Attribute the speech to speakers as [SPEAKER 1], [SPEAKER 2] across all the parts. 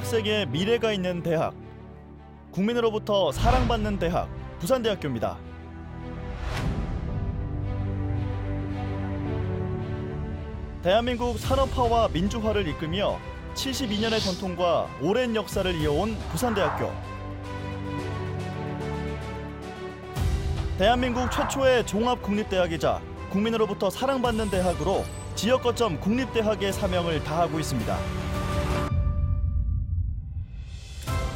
[SPEAKER 1] 학생의 미래가 있는 대학, 국민으로부터 사랑받는 대학, 부산대학교입니다. 대한민국 산업화와 민주화를 이끌며 72년의 전통과 오랜 역사를 이어온 부산대학교. 대한민국 최초의 종합국립대학이자 국민으로부터 사랑받는 대학으로 지역 거점 국립대학의 사명을 다하고 있습니다.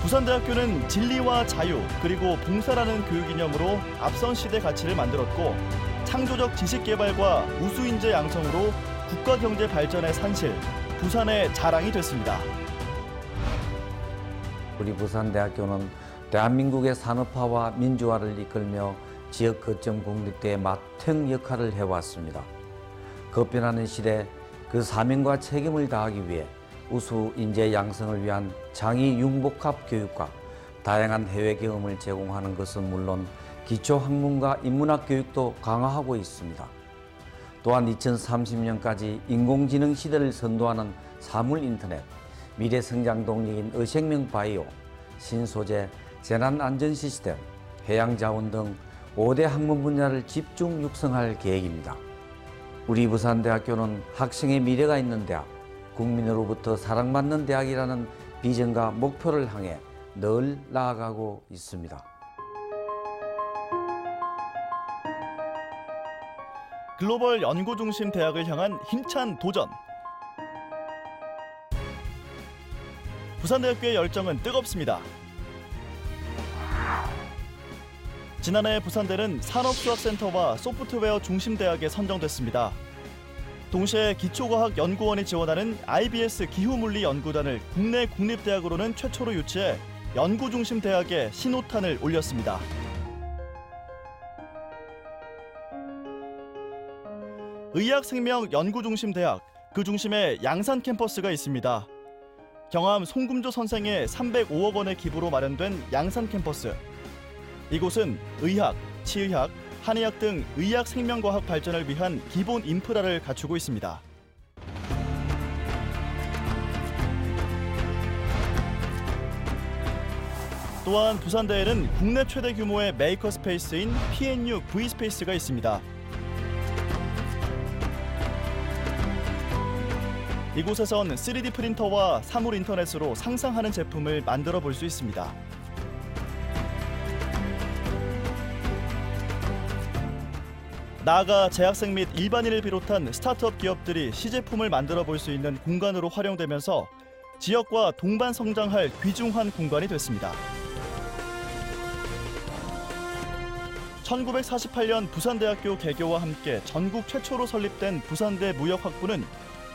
[SPEAKER 1] 부산대학교는 진리와 자유 그리고 봉사라는 교육 이념으로 앞선 시대 가치를 만들었고, 창조적 지식 개발과 우수 인재 양성으로 국가 경제 발전의 산실, 부산의 자랑이 됐습니다.
[SPEAKER 2] 우리 부산대학교는 대한민국의 산업화와 민주화를 이끌며 지역 거점 국립대의 맏형 역할을 해왔습니다. 급변하는 시대 그 사명과 책임을 다하기 위해 우수 인재 양성을 위한 장이 융복합 교육과 다양한 해외 경험을 제공하는 것은 물론 기초학문과 인문학 교육도 강화하고 있습니다. 또한 2030년까지 인공지능 시대를 선도하는 사물인터넷, 미래성장 동력인 의생명 바이오, 신소재, 재난안전 시스템, 해양자원 등 5대 학문 분야를 집중 육성할 계획입니다. 우리 부산대학교는 학생의 미래가 있는 대학, 국민으로부터 사랑받는 대학이라는 비전과 목표를 향해 늘 나아가고 있습니다.
[SPEAKER 1] 글로벌 연구중심 대학을 향한 힘찬 도전. 부산대학교의 열정은 뜨겁습니다. 지난해 부산대는 산업수학센터와 소프트웨어 중심대학에 선정됐습니다. 동시에 기초과학연구원이 지원하는 IBS 기후물리연구단을 국내 국립대학으로는 최초로 유치해 연구중심대학에 신호탄을 올렸습니다. 의학생명연구중심대학, 그 중심에 양산 캠퍼스가 있습니다. 경암 송금조 선생의 305억 원의 기부로 마련된 양산 캠퍼스. 이곳은 의학, 치의학, 한의학 등 의학 생명과학 발전을 위한 기본 인프라를 갖추고 있습니다. 또한 부산대에는 국내 최대 규모의 메이커 스페이스인 PNU V스페이스가 있습니다. 이곳에선 3D 프린터와 사물 인터넷으로 상상하는 제품을 만들어 볼 수 있습니다. 나아가 재학생 및 일반인을 비롯한 스타트업 기업들이 시제품을 만들어 볼 수 있는 공간으로 활용되면서 지역과 동반 성장할 귀중한 공간이 됐습니다. 1948년 부산대학교 개교와 함께 전국 최초로 설립된 부산대 무역학부는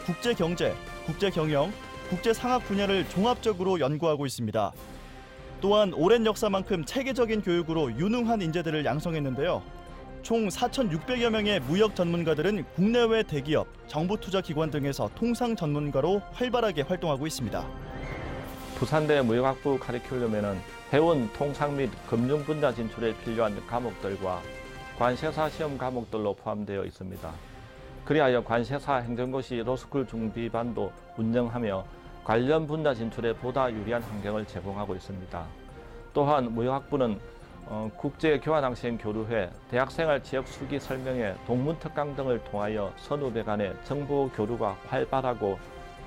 [SPEAKER 1] 국제경제, 국제경영, 국제상학 분야를 종합적으로 연구하고 있습니다. 또한 오랜 역사만큼 체계적인 교육으로 유능한 인재들을 양성했는데요. 총 4,600여 명의 무역 전문가들은 국내외 대기업, 정부투자기관 등에서 통상 전문가로 활발하게 활동하고 있습니다.
[SPEAKER 3] 부산대 무역학부 커리큘럼에는 회원 통상 및 금융 분야 진출에 필요한 과목들과 관세사 시험 과목들로 포함되어 있습니다. 그리하여 관세사 행정고시 로스쿨 중비반도 운영하며 관련 분야 진출에 보다 유리한 환경을 제공하고 있습니다. 또한 무역학부는 국제교환학생 교류회, 대학생활 지역 수기 설명회, 동문특강 등을 통하여 선후배 간의 정보 교류가 활발하고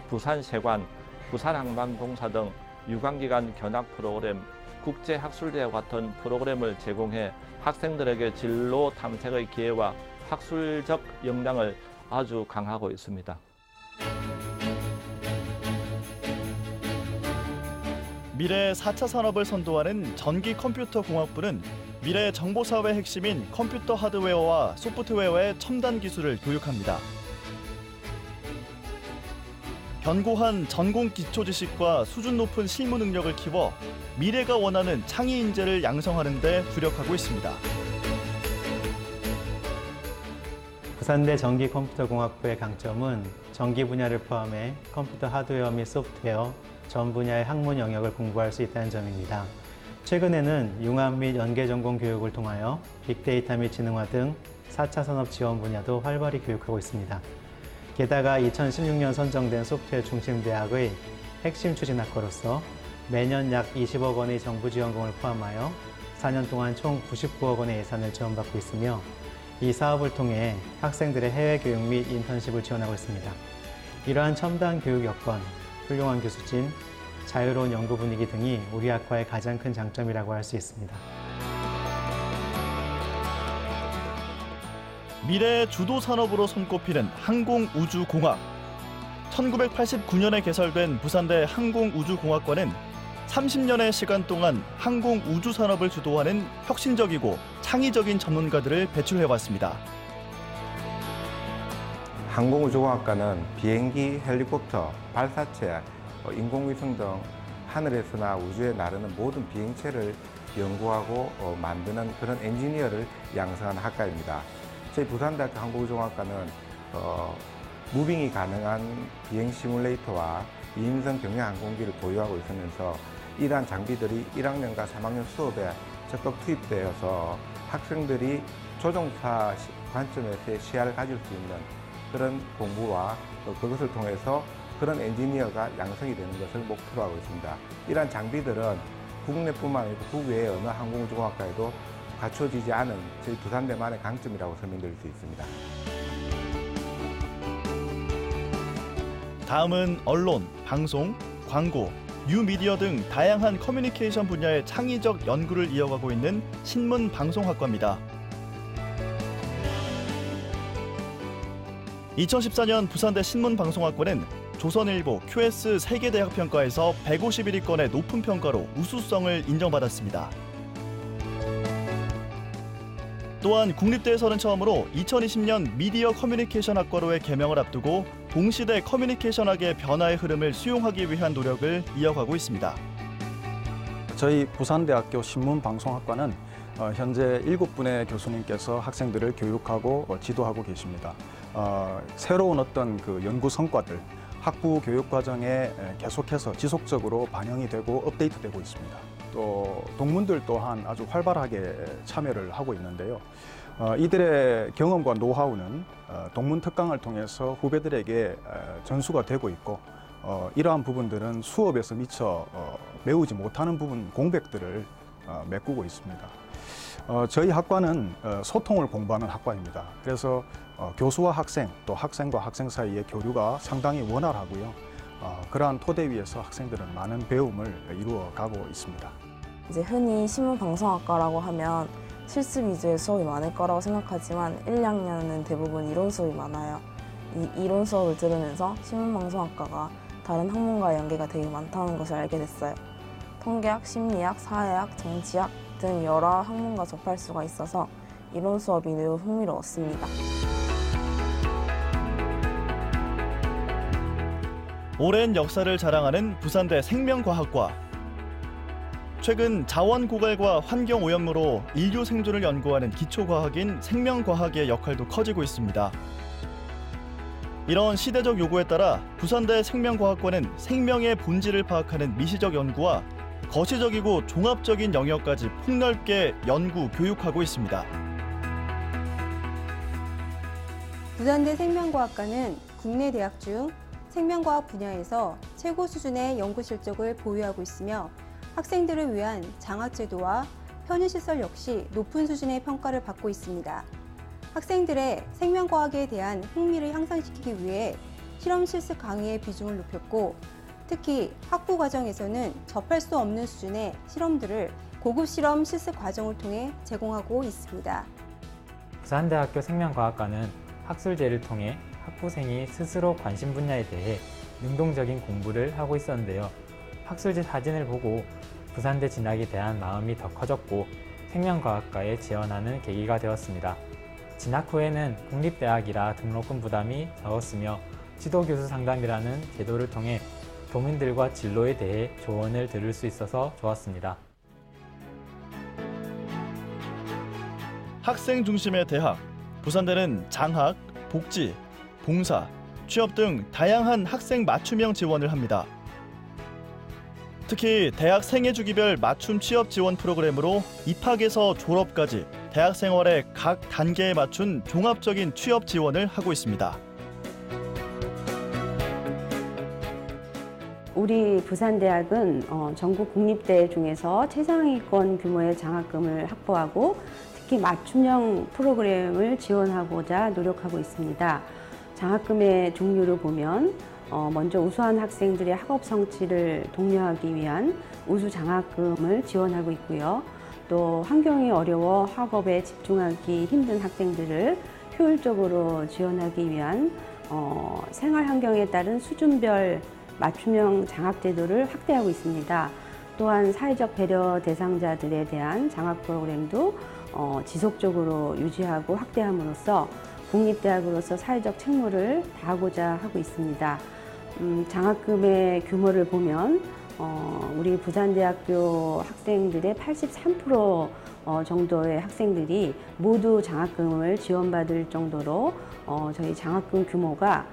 [SPEAKER 3] 부산세관, 부산항만공사 등 유관기관 견학 프로그램, 국제학술대와 같은 프로그램을 제공해 학생들에게 진로 탐색의 기회와 학술적 역량을 아주 강화하고 있습니다.
[SPEAKER 1] 미래 4차 산업을 선도하는 전기컴퓨터공학부는 미래 정보사회 핵심인 컴퓨터 하드웨어와 소프트웨어의 첨단 기술을 교육합니다. 견고한 전공 기초 지식과 수준 높은 실무 능력을 키워 미래가 원하는 창의 인재를 양성하는 데 주력하고 있습니다.
[SPEAKER 4] 부산대 전기컴퓨터공학부의 강점은 전기 분야를 포함해 컴퓨터 하드웨어 및 소프트웨어, 전 분야의 학문 영역을 공부할 수 있다는 점입니다. 최근에는 융합 및 연계 전공 교육을 통하여 빅데이터 및 지능화 등 4차 산업 지원 분야도 활발히 교육하고 있습니다. 게다가 2016년 선정된 소프트웨어 중심 대학의 핵심 추진학과로서 매년 약 20억 원의 정부 지원금을 포함하여 4년 동안 총 99억 원의 예산을 지원받고 있으며 이 사업을 통해 학생들의 해외 교육 및 인턴십을 지원하고 있습니다. 이러한 첨단 교육 여건, 훌륭한 교수진, 자유로운 연구 분위기 등이 우리 학과의 가장 큰 장점이라고 할 수 있습니다.
[SPEAKER 1] 미래의 주도 산업으로 손꼽히는 항공우주공학. 1989년에 개설된 부산대 항공우주공학과는 30년의 시간 동안 항공우주 산업을 주도하는 혁신적이고 창의적인 전문가들을 배출해왔습니다.
[SPEAKER 5] 항공우주공학과는 비행기, 헬리콥터, 발사체, 인공위성 등 하늘에서나 우주에 나르는 모든 비행체를 연구하고 만드는 그런 엔지니어를 양성하는 학과입니다. 저희 부산대학교 항공우주공학과는 무빙이 가능한 비행 시뮬레이터와 2인승 경량 항공기를 보유하고 있으면서 이러한 장비들이 1학년과 3학년 수업에 적극 투입되어서 학생들이 조종사 관점에서의 시야를 가질 수 있는 그런 공부와 그것을 통해서 그런 엔지니어가 양성이 되는 것을 목표로 하고 있습니다. 이러한 장비들은 국내뿐만 아니라 국외의 어느 항공우주공학과에도 갖춰지지 않은 저희 부산대만의 강점이라고 설명드릴 수 있습니다.
[SPEAKER 1] 다음은 언론, 방송, 광고, 뉴미디어 등 다양한 커뮤니케이션 분야의 창의적 연구를 이어가고 있는 신문방송학과입니다. 2014년 부산대 신문방송학과는 조선일보 QS 세계대학평가에서 151위권의 높은 평가로 우수성을 인정받았습니다. 또한 국립대에서는 처음으로 2020년 미디어 커뮤니케이션 학과로의 개명을 앞두고 동시대 커뮤니케이션학의 변화의 흐름을 수용하기 위한 노력을 이어가고 있습니다.
[SPEAKER 6] 저희 부산대학교 신문방송학과는 현재 7분의 교수님께서 학생들을 교육하고 지도하고 계십니다. 새로운 어떤 그 연구 성과들, 학부 교육 과정에 계속해서 지속적으로 반영이 되고 업데이트되고 있습니다. 또 동문들 또한 아주 활발하게 참여를 하고 있는데요. 이들의 경험과 노하우는 동문 특강을 통해서 후배들에게 전수가 되고 있고 이러한 부분들은 수업에서 미처 메우지 못하는 부분 공백들을 메꾸고 있습니다. 저희 학과는 소통을 공부하는 학과입니다. 그래서 교수와 학생, 또 학생과 학생 사이의 교류가 상당히 원활하고요. 그러한 토대 위에서 학생들은 많은 배움을 이루어가고 있습니다.
[SPEAKER 7] 이제 흔히 신문방송학과라고 하면 실습 위주의 수업이 많을 거라고 생각하지만 1, 2학년은 대부분 이론 수업이 많아요. 이 이론 수업을 들으면서 신문방송학과가 다른 학문과의 연계가 되게 많다는 것을 알게 됐어요. 통계학, 심리학, 사회학, 정치학 등 여러 학문과 접할 수가 있어서 이론 수업이 매우 흥미로웠습니다.
[SPEAKER 1] 오랜 역사를 자랑하는 부산대 생명과학과. 최근 자원 고갈과 환경 오염으로 인류 생존을 연구하는 기초과학인 생명과학의 역할도 커지고 있습니다. 이런 시대적 요구에 따라 부산대 생명과학과는 생명의 본질을 파악하는 미시적 연구와 거시적이고 종합적인 영역까지 폭넓게 연구, 교육하고 있습니다.
[SPEAKER 8] 부산대 생명과학과는 국내 대학 중 생명과학 분야에서 최고 수준의 연구 실적을 보유하고 있으며 학생들을 위한 장학제도와 편의시설 역시 높은 수준의 평가를 받고 있습니다. 학생들의 생명과학에 대한 흥미를 향상시키기 위해 실험 실습 강의의 비중을 높였고 특히 학부 과정에서는 접할 수 없는 수준의 실험들을 고급 실험 실습 과정을 통해 제공하고 있습니다.
[SPEAKER 9] 부산대학교 생명과학과는 학술제를 통해 학부생이 스스로 관심 분야에 대해 능동적인 공부를 하고 있었는데요. 학술지 사진을 보고 부산대 진학에 대한 마음이 더 커졌고 생명과학과에 지원하는 계기가 되었습니다. 진학 후에는 국립대학이라 등록금 부담이 적었으며 지도교수 상담이라는 제도를 통해 동인들과 진로에 대해 조언을 들을 수 있어서 좋았습니다.
[SPEAKER 1] 학생 중심의 대학, 부산대는 장학, 복지, 봉사, 취업 등 다양한 학생 맞춤형 지원을 합니다. 특히 대학 생애주기별 맞춤 취업 지원 프로그램으로 입학에서 졸업까지 대학 생활의 각 단계에 맞춘 종합적인 취업 지원을 하고 있습니다.
[SPEAKER 10] 우리 부산대학은 전국 국립대 중에서 최상위권 규모의 장학금을 확보하고 특히 맞춤형 프로그램을 지원하고자 노력하고 있습니다. 장학금의 종류를 보면 먼저 우수한 학생들의 학업 성취를 독려하기 위한 우수 장학금을 지원하고 있고요. 또 환경이 어려워 학업에 집중하기 힘든 학생들을 효율적으로 지원하기 위한 생활 환경에 따른 수준별 맞춤형 장학 제도를 확대하고 있습니다. 또한 사회적 배려 대상자들에 대한 장학 프로그램도 지속적으로 유지하고 확대함으로써 국립대학으로서 사회적 책무를 다하고자 하고 있습니다. 장학금의 규모를 보면 우리 부산대학교 학생들의 83% 정도의 학생들이 모두 장학금을 지원받을 정도로 저희 장학금 규모가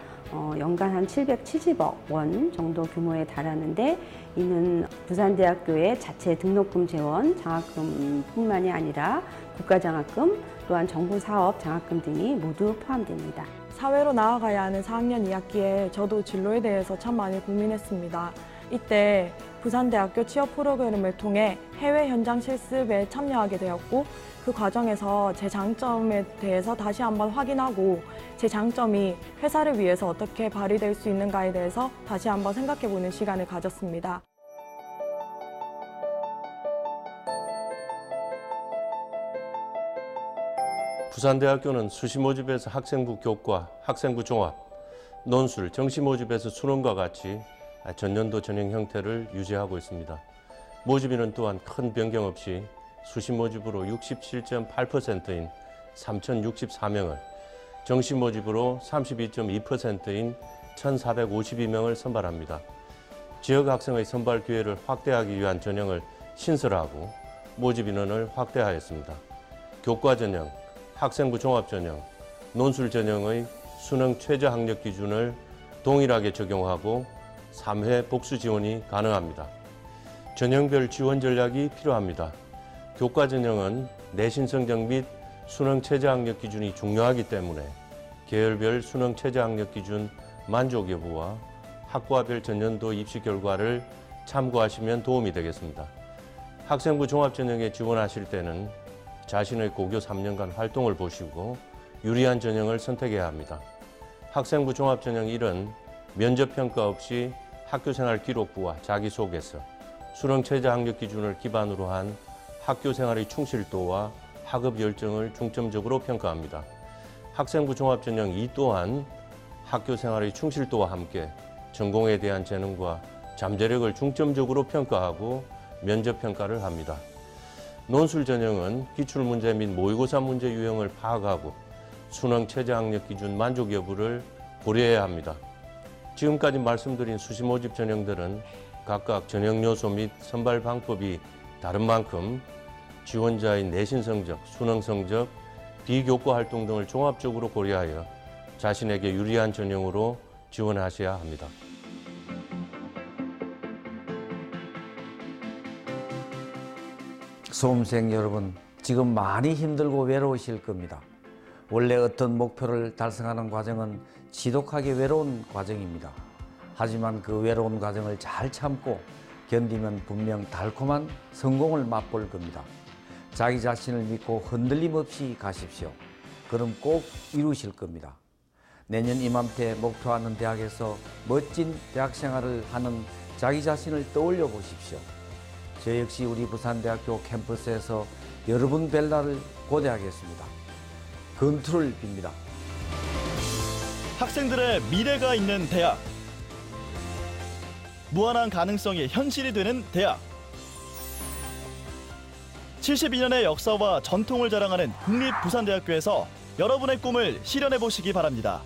[SPEAKER 10] 연간 한 770억 원 정도 규모에 달하는데, 이는 부산대학교의 자체 등록금 재원 장학금뿐만이 아니라 국가장학금 또한 정부사업 장학금 등이 모두 포함됩니다.
[SPEAKER 11] 사회로 나아가야 하는 4학년 2학기에 저도 진로에 대해서 참 많이 고민했습니다. 이때 부산대학교 취업 프로그램을 통해 해외 현장 실습에 참여하게 되었고, 그 과정에서 제 장점에 대해서 다시 한번 확인하고 제 장점이 회사를 위해서 어떻게 발휘될 수 있는가에 대해서 다시 한번 생각해보는 시간을 가졌습니다.
[SPEAKER 12] 부산대학교는 수시 모집에서 학생부 교과, 학생부 종합, 논술, 정시 모집에서 수능과 같이 전년도 전형 형태를 유지하고 있습니다. 모집인은 또한 큰 변경 없이 수시 모집으로 67.8%인 3,064명을, 정시 모집으로 32.2%인 1,452명을 선발합니다. 지역 학생의 선발 기회를 확대하기 위한 전형을 신설하고 모집 인원을 확대하였습니다. 교과 전형, 학생부 종합 전형, 논술 전형의 수능 최저 학력 기준을 동일하게 적용하고 3회 복수 지원이 가능합니다. 전형별 지원 전략이 필요합니다. 교과 전형은 내신 성적 및 수능 최저 학력 기준이 중요하기 때문에 계열별 수능 최저 학력 기준 만족 여부와 학과별 전년도 입시 결과를 참고하시면 도움이 되겠습니다. 학생부 종합 전형에 지원하실 때는 자신의 고교 3년간 활동을 보시고 유리한 전형을 선택해야 합니다. 학생부 종합 전형 1은 면접평가 없이 학교생활 기록부와 자기소개서, 수능 최저 학력 기준을 기반으로 한 학교생활의 충실도와 학업 열정을 중점적으로 평가합니다. 학생부 종합 전형 2 또한 학교생활의 충실도와 함께 전공에 대한 재능과 잠재력을 중점적으로 평가하고 면접평가를 합니다. 논술 전형은 기출문제 및 모의고사 문제 유형을 파악하고 수능 최저 학력 기준 만족 여부를 고려해야 합니다. 지금까지 말씀드린 수시 모집 전형들은 각각 전형 요소 및 선발 방법이 다른 만큼 지원자의 내신 성적, 수능 성적, 비교과 활동 등을 종합적으로 고려하여 자신에게 유리한 전형으로 지원하셔야 합니다.
[SPEAKER 2] 수험생 여러분, 지금 많이 힘들고 외로우실 겁니다. 원래 어떤 목표를 달성하는 과정은 지독하게 외로운 과정입니다. 하지만 그 외로운 과정을 잘 참고 견디면 분명 달콤한 성공을 맛볼 겁니다. 자기 자신을 믿고 흔들림 없이 가십시오. 그럼 꼭 이루실 겁니다. 내년 이맘때 목표하는 대학에서 멋진 대학 생활을 하는 자기 자신을 떠올려 보십시오. 저 역시 우리 부산대학교 캠퍼스에서 여러분 뵐 날을 고대하겠습니다. 건투를 빕니다.
[SPEAKER 1] 학생들의 미래가 있는 대학. 무한한 가능성이 현실이 되는 대학. 72년의 역사와 전통을 자랑하는 국립부산대학교에서 여러분의 꿈을 실현해 보시기 바랍니다.